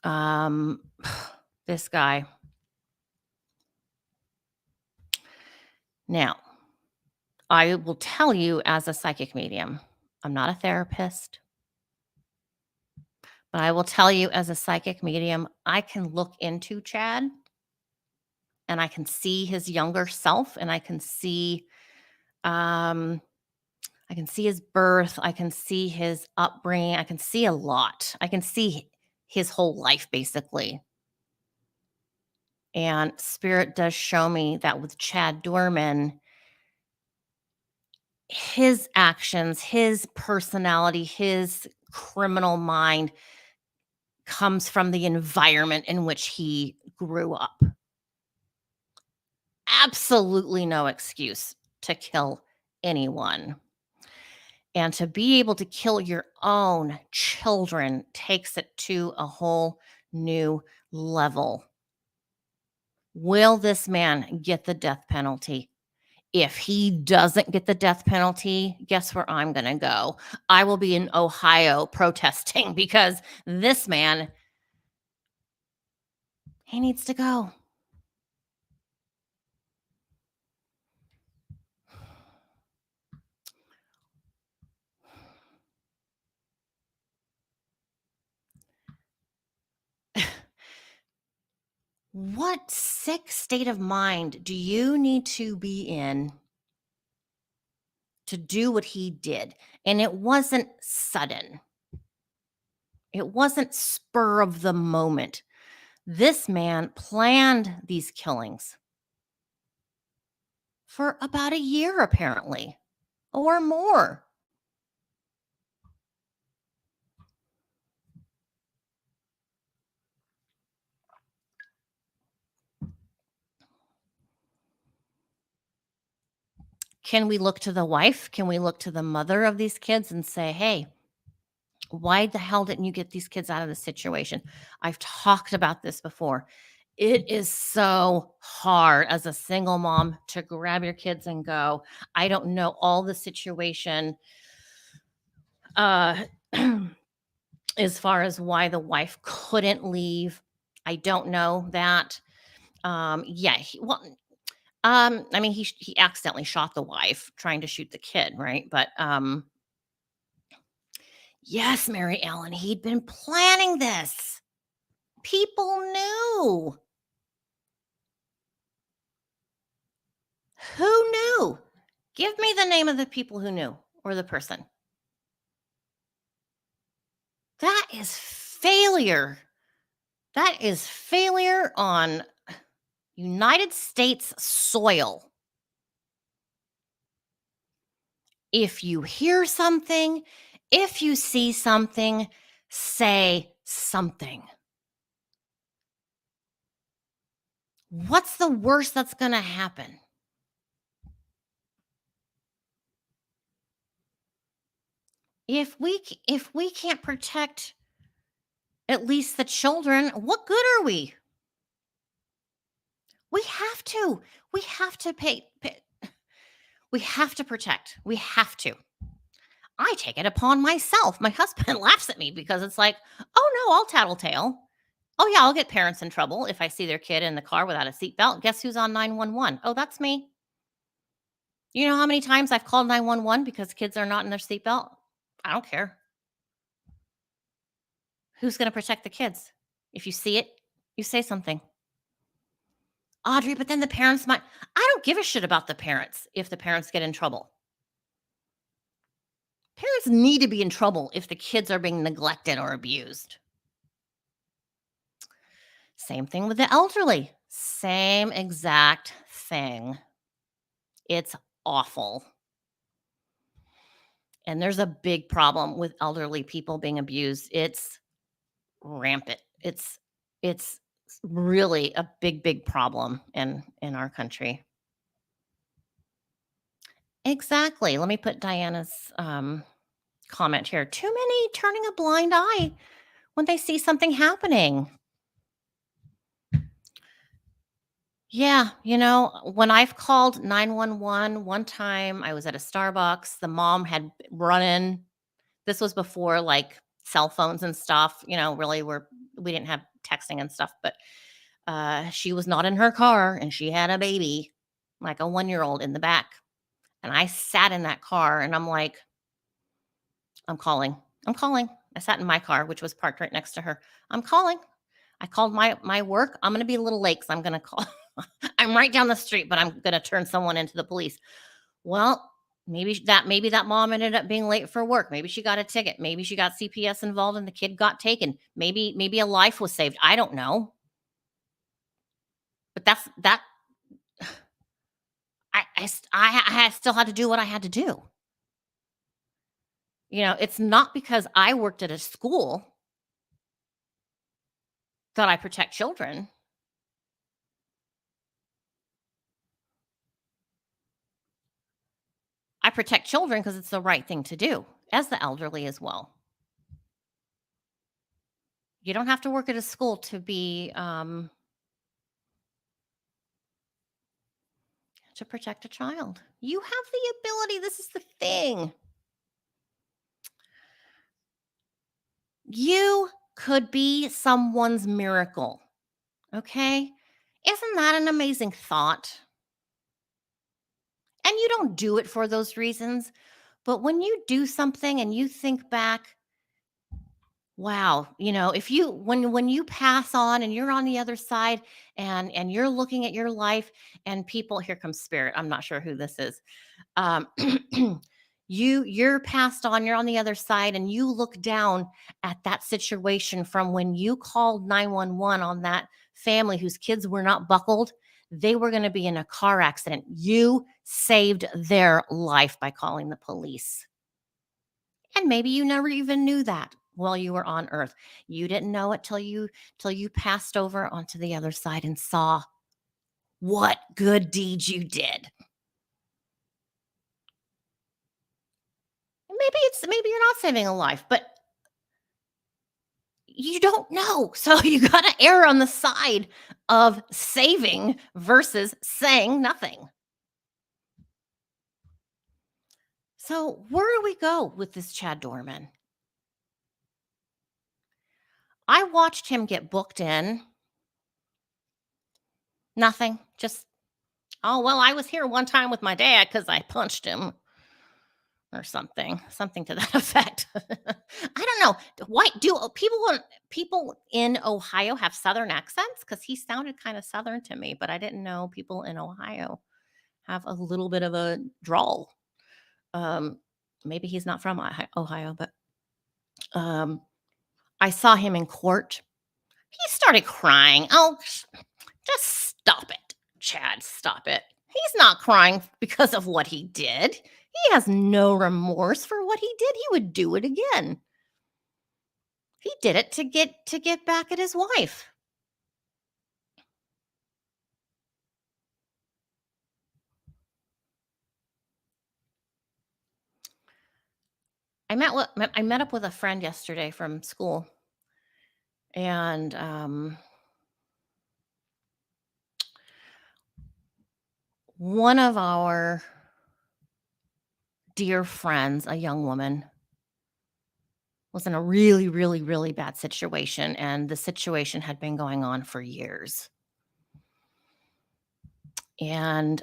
Um, this guy. Now, I will tell you as a psychic medium, I'm not a therapist, but I will tell you as a psychic medium, I can look into Chad and I can see his younger self and um I can see his birth, I can see his upbringing, I can see a lot. I can see his whole life basically. And spirit does show me that with Chad Dorman, his actions, his personality, his criminal mind comes from the environment in which he grew up. Absolutely no excuse to kill anyone. And to be able to kill your own children takes it to a whole new level. Will this man get the death penalty? If he doesn't get the death penalty, guess where I'm going to go? I will be in Ohio protesting because this man, he needs to go. What sick state of mind do you need to be in to do what he did? And it wasn't sudden. It wasn't spur of the moment. This man planned these killings for about a year, apparently, or more. Can we look to the wife? Can we look to the mother of these kids and say, hey, why the hell didn't you get these kids out of the situation? I've talked about this before. It is so hard as a single mom to grab your kids and go, I don't know all the situation uh, as far as why the wife couldn't leave. I don't know that. Yeah, I mean, he accidentally shot the wife trying to shoot the kid, right? But yes, Mary Ellen, he'd been planning this. People knew. Who knew? Give me the name of the people who knew or the person. That is failure. That is failure on United States soil. If you hear something, if you see something, say something. What's the worst that's going to happen? If we can't protect at least the children, what good are we? We have to. We have to we have to protect. We have to. I take it upon myself. My husband laughs at me because it's like, oh no, I'll tattletale. Oh yeah, I'll get parents in trouble if I see their kid in the car without a seatbelt. Guess who's on 911? Oh, that's me. You know how many times I've called 911 because kids are not in their seatbelt? I don't care. Who's going to protect the kids? If you see it, you say something. Audrey, but then the parents might. I don't give a shit about the parents if the parents get in trouble. Parents need to be in trouble if the kids are being neglected or abused. Same thing with the elderly. Same exact thing. It's awful. And there's a big problem with elderly people being abused. It's rampant. It's really a big problem in our country. Exactly. Let me put Diana's comment here. Too many turning a blind eye when they see something happening. Yeah, when I've called 911, one time I was at a Starbucks, the mom had run in. This was before like cell phones and stuff, really we didn't have texting and stuff, but she was not in her car and she had a baby, like a 1-year-old in the back. And I sat in that car and I'm like, I'm calling. I'm calling. I sat in my car, which was parked right next to her. I'm calling. I called my work. I'm going to be a little late because I'm going to call. I'm right down the street, but I'm going to turn someone into the police. Well, maybe that mom ended up being late for work. Maybe she got a ticket. Maybe she got CPS involved and the kid got taken. Maybe a life was saved. I don't know. But that's that. I still had to do what I had to do. It's not because I worked at a school that I protect children. I protect children because it's the right thing to do, as the elderly as well. You don't have to work at a school to protect a child. You have the ability. This is the thing. You could be someone's miracle. Okay? Isn't that an amazing thought? And you don't do it for those reasons. But when you do something and you think back, wow, if you when you pass on and you're on the other side and you're looking at your life and people, here comes spirit. I'm not sure who this is. Um you're passed on, you're on the other side and you look down at that situation from when you called 911 on that family whose kids were not buckled. They were going to be in a car accident. You saved their life by calling the police. And maybe you never even knew that while you were on earth. You didn't know it till you passed over onto the other side and saw what good deeds you did. Maybe you're not saving a life, but you don't know. So you got to err on the side of saving versus saying nothing. So where do we go with this Chad Doorman? I watched him get booked in. Nothing. Just, oh, well, I was here one time with my dad because I punched him or something to that effect. I don't know. Why do people in Ohio have Southern accents? Because he sounded kind of Southern to me, but I didn't know people in Ohio have a little bit of a drawl. Um, Maybe he's not from Ohio, but um, I saw him in court. He started crying. Oh, just stop it, Chad. Stop it. He's not crying because of what he did. He has no remorse for what he did. He would do it again. He did it to get back at his wife. I met up with a friend yesterday from school, and one of our dear friends, a young woman, was in a really, really, really bad situation, and the situation had been going on for years. And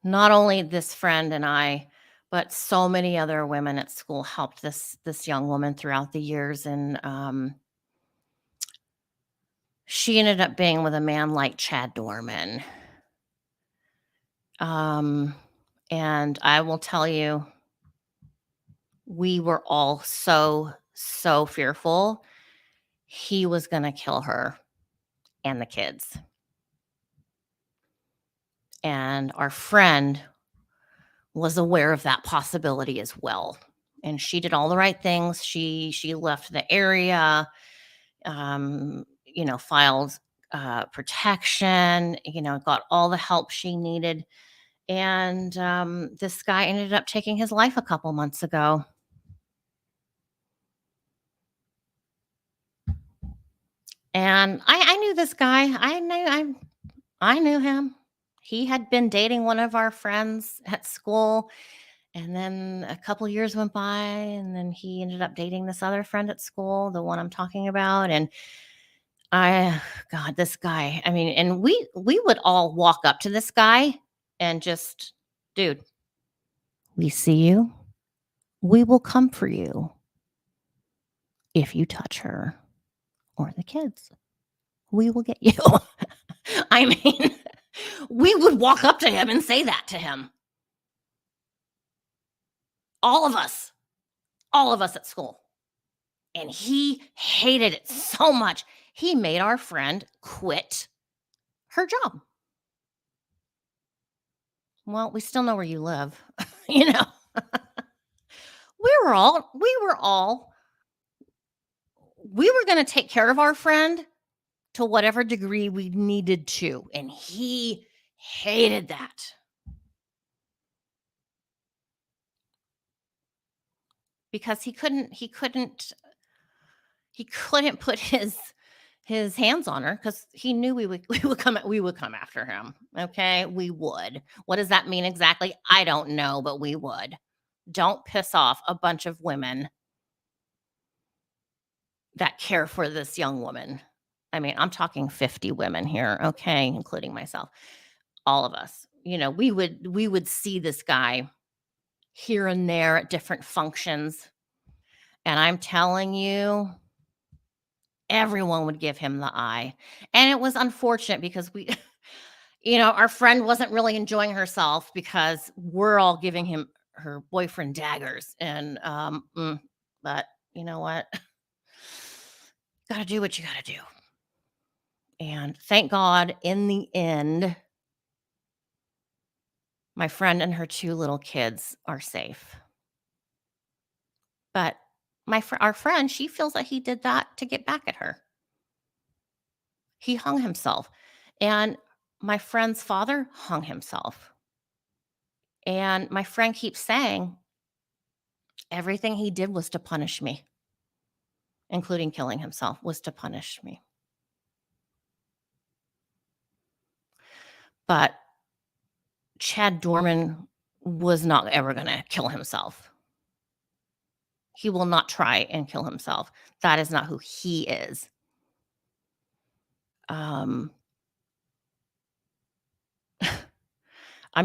not only this friend and I, but so many other women at school helped this young woman throughout the years, and She ended up being with a man like Chad Dorman. Um, and I will tell you, we were all so, so fearful he was going to kill her and the kids. And our friend was aware of that possibility as well. And she did all the right things. She left the area, filed protection, got all the help she needed. And this guy ended up taking his life a couple months ago. And I knew this guy. I knew him. He had been dating one of our friends at school. And then a couple years went by, and then he ended up dating this other friend at school, the one I'm talking about. And God, this guy, I mean, and we would all walk up to this guy and just, dude, we see you. We will come for you if you touch her or the kids. We will get you. I mean, we would walk up to him and say that to him. All of us at school. And he hated it so much. He made our friend quit her job. Well, we still know where you live. you know, we were going to take care of our friend to whatever degree we needed to. And he hated that because he couldn't put his hands on her because he knew we would come after him. Okay, we would. What does that mean exactly? I don't know, but we would. Don't piss off a bunch of women that care for this young woman. I mean, I'm talking 50 women here, okay, including myself. All of us. We would see this guy here and there at different functions, and I'm telling you, everyone would give him the eye. And it was unfortunate because our friend wasn't really enjoying herself because we're all giving her boyfriend daggers. And, but you know what? Gotta do what you gotta do. And thank God, in the end, my friend and her two little kids are safe. But our friend, she feels that he did that to get back at her. He hung himself. And my friend's father hung himself. And my friend keeps saying everything he did was to punish me, including killing himself, was to punish me. But Chad Dorman was not ever going to kill himself. He will not try and kill himself. That is not who he is. I'm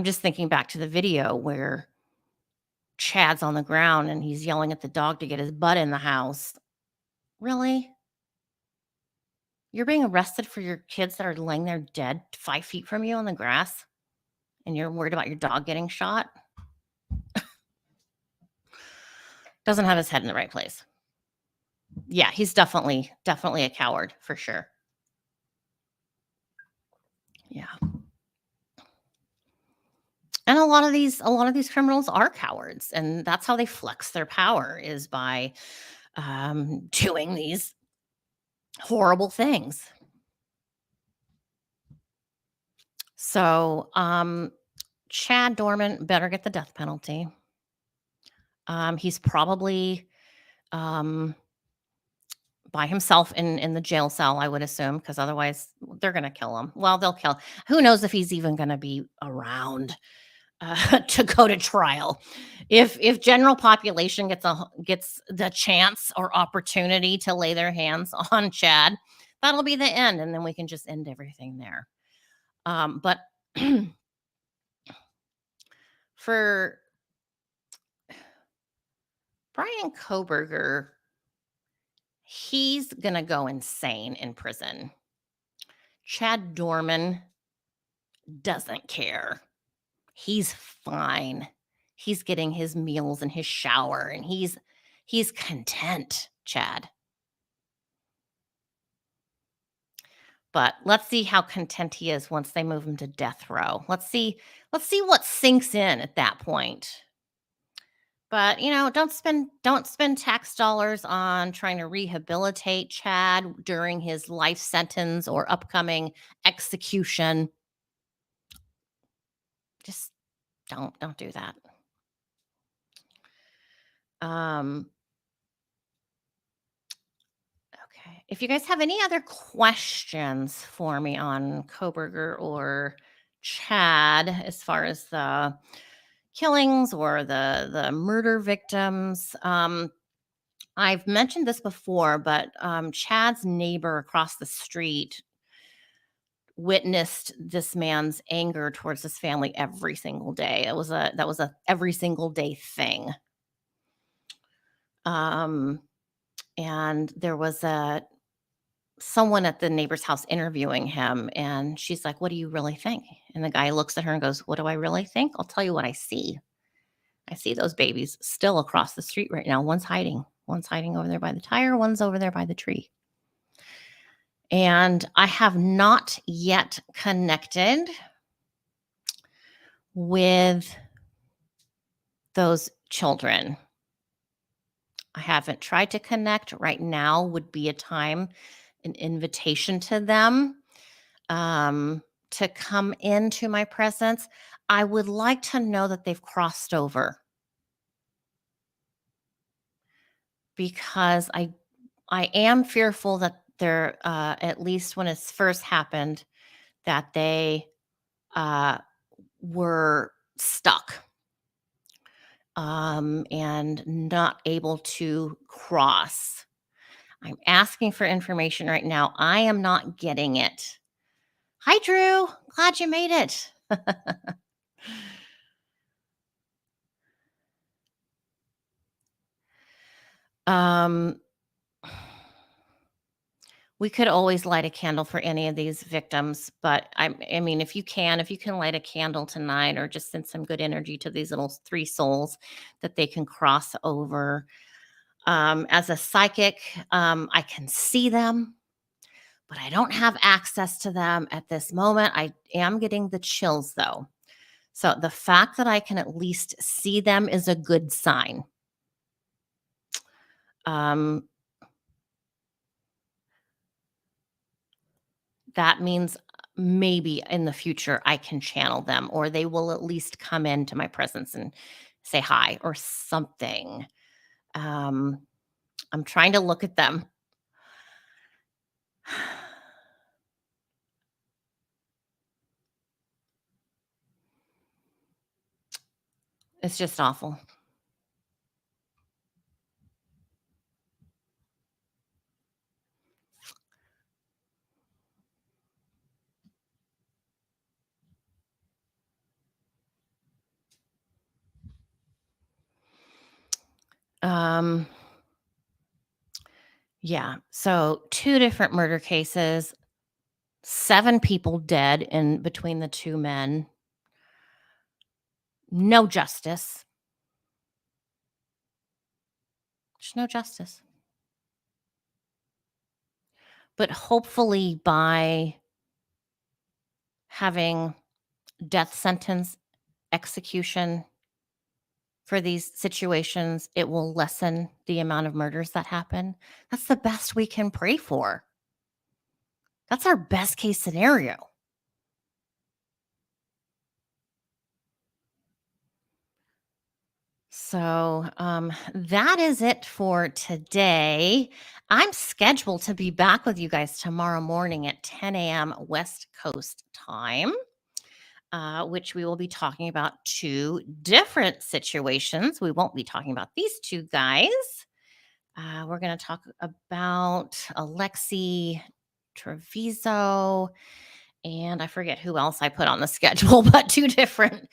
just thinking back to the video where Chad's on the ground and he's yelling at the dog to get his butt in the house. Really? You're being arrested for your kids that are laying there dead 5 feet from you on the grass, and you're worried about your dog getting shot? Doesn't have his head in the right place. Yeah, he's definitely a coward for sure. Yeah. And a lot of these criminals are cowards, and that's how they flex their power, is by doing these horrible things. So, Chad Dorman better get the death penalty. He's probably by himself in the jail cell, I would assume, because otherwise they're going to kill him. Well, they'll kill. Who knows if he's even going to be around to go to trial? If general population gets the chance or opportunity to lay their hands on Chad, that'll be the end, and then we can just end everything there. But for Brian Kohberger, he's gonna go insane in prison. Chad Dorman doesn't care. He's fine. He's getting his meals and his shower, and he's content, Chad. But let's see how content he is once they move him to death row. Let's see what sinks in at that point. But, don't spend tax dollars on trying to rehabilitate Chad during his life sentence or upcoming execution. Just don't do that. Um okay. If you guys have any other questions for me on Koberger or Chad as far as the killings or the murder victims, I've mentioned this before, but Chad's neighbor across the street witnessed this man's anger towards his family every single day. That was a every single day thing. Um, and there was a someone at the neighbor's house interviewing him, and she's like, "What do you really think?" And the guy looks at her and goes, "What do I really think? I'll tell you what I see. I see those babies still across the street right now. One's hiding. One's hiding over there by the tire. One's over there by the tree." And I have not yet connected with those children. I haven't tried to connect. Right now would be a time, an invitation to them to come into my presence. I would like to know that they've crossed over because I am fearful that they're at least when it's first happened that they uh, were stuck and not able to cross. I'm asking for information right now. I am not getting it. Hi, Drew. Glad you made it. um, we could always light a candle for any of these victims, but I mean, if you can light a candle tonight, or just send some good energy to these little three souls that they can cross over. As a psychic, I can see them, but I don't have access to them at this moment. I am getting the chills though. So the fact that I can at least see them is a good sign. Um, that means maybe in the future I can channel them, or they will at least come into my presence and say hi or something. Um, I'm trying to look at them. It's just awful. Um, yeah. So two different murder cases, 7 people dead in between the 2 men. No justice. There's no justice. But hopefully by having death sentence execution for these situations, it will lessen the amount of murders that happen. That's the best we can pray for. That's our best case scenario. So that is it for today. I'm scheduled to be back with you guys tomorrow morning at 10 a.m. West Coast time, which we will be talking about 2 different situations. We won't be talking about these 2 guys. We're going to talk about Alexi Treviso, and I forget who else I put on the schedule, but two different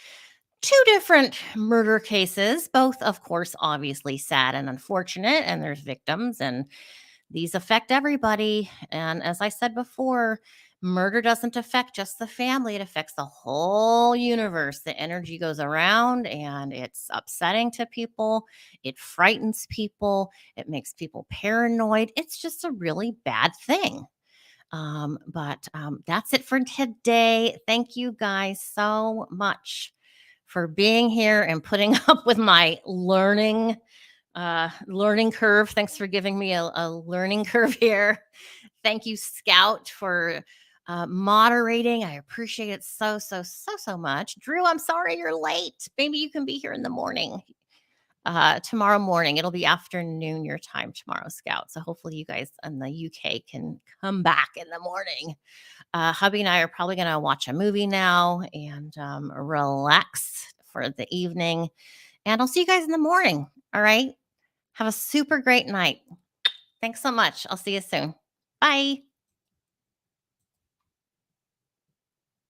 murder cases, both, of course, obviously sad and unfortunate, and there's victims, and these affect everybody. And as I said before, Murder doesn't affect just the family, it affects the whole universe. The energy goes around and it's upsetting to people. It frightens people. It makes people paranoid. It's just a really bad thing. But that's it for today. Thank you guys so much for being here and putting up with my learning curve. Thanks for giving me a learning curve here. Thank you, Scout, for moderating. I appreciate it so much. Drew, I'm sorry you're late. Maybe you can be here in the morning. Tomorrow morning. It'll be afternoon your time tomorrow, Scout. So hopefully you guys in the UK can come back in the morning. Hubby and I are probably going to watch a movie now and relax for the evening. And I'll see you guys in the morning. All right. Have a super great night. Thanks so much. I'll see you soon. Bye.